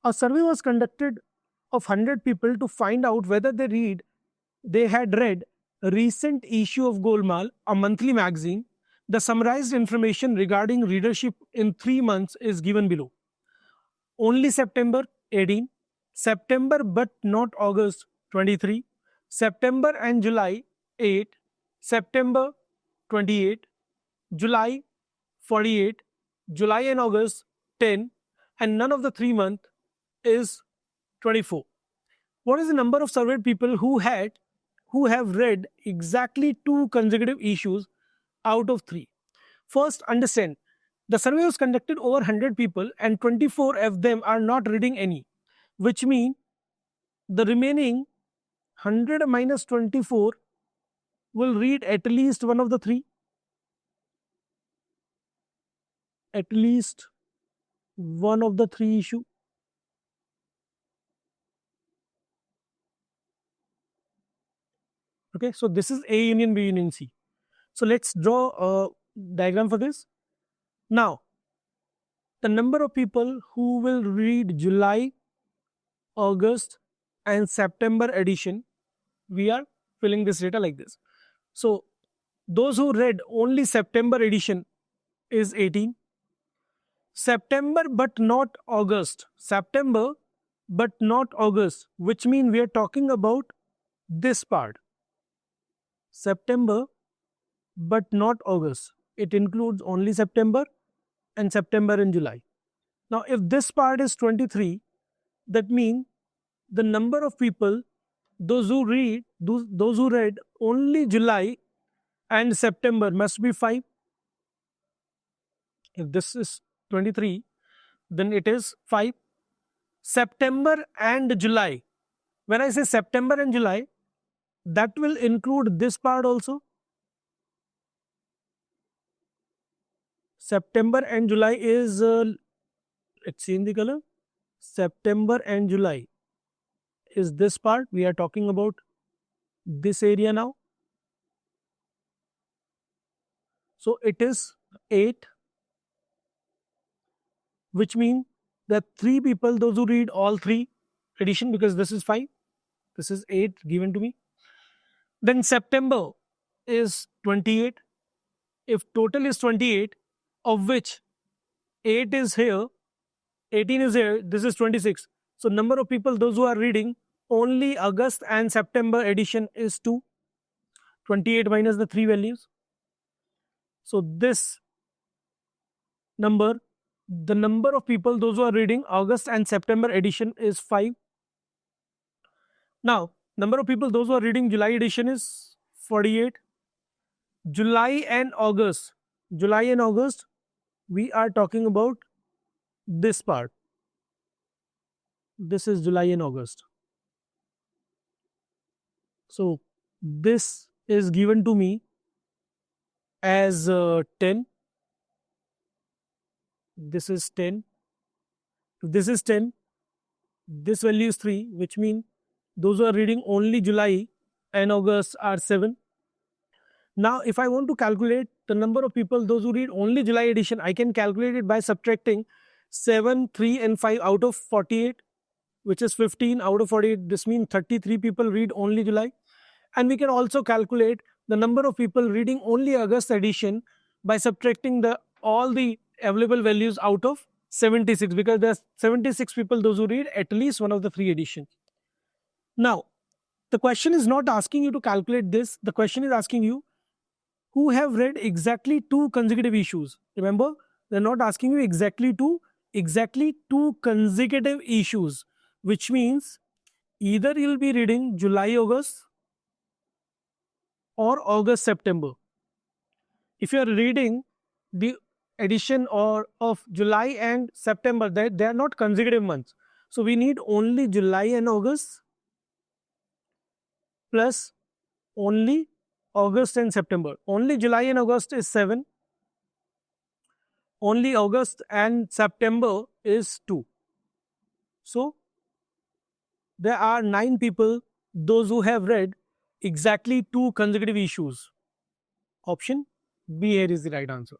A survey was conducted of 100 people to find out whether they had read a recent issue of Golmaal, a monthly magazine. The summarized information regarding readership in 3 months is given below. Only September 18, September but not August 23, September and July 8, September 28, July 48, July and August 10, and none of the 3 months is 24. What is the number of surveyed people who have read exactly 2 consecutive issues out of 3? First, understand, the survey was conducted over 100 people and 24 of them are not reading any, which means the remaining 100 minus 24 will read at least one of the 3. At least one of the 3 issue. Okay, so this is A union B union C. So let's draw a diagram for this. Now, the number of people who will read July, August and September edition, we are filling this data like this. So, those who read only September edition is 18. September but not August. September but not August, which means we are talking about this part. September but not August. It includes only September and July. Now, if this part is 23, that means the number of people, those who read only July and September must be 5. If this is 23, then it is 5. September and July. When I say September and July, that will include this part also. September and July is, let's see in the color. September and July is this part. We are talking about this area now. So it is 8, which means that 3 people, those who read all 3 edition, because this is 5, this is 8 given to me. Then September is 28. If total is 28, of which 8 is here, 18 is here, this is 26. So number of people, those who are reading only August and September edition is 2. 28 minus the 3 values. So this number, the number of people, those who are reading August and September edition is 5. Now, number of people, those who are reading July edition is 48. July and August, we are talking about this part. This is July and August. So, this is given to me as 10. This is 10. If this is 10, this value is 3, which means those who are reading only July and August are 7. Now, if I want to calculate the number of people, those who read only July edition, I can calculate it by subtracting 7, 3 and 5 out of 48, which is 15 out of 48. This means 33 people read only July. And we can also calculate the number of people reading only August edition by subtracting all the available values out of 76, because there are 76 people, those who read at least one of the 3 editions. Now, the question is not asking you to calculate this. The question is asking you who have read exactly 2 consecutive issues. Remember, they're not asking you exactly 2 consecutive issues, which means either you'll be reading July, August or August, September. If you are reading the edition of July and September, they are not consecutive months. So we need only July and August plus only August and September. Only July and August is 7. Only August and September is 2. So there are 9 people, those who have read exactly 2 consecutive issues. Option B here is the right answer.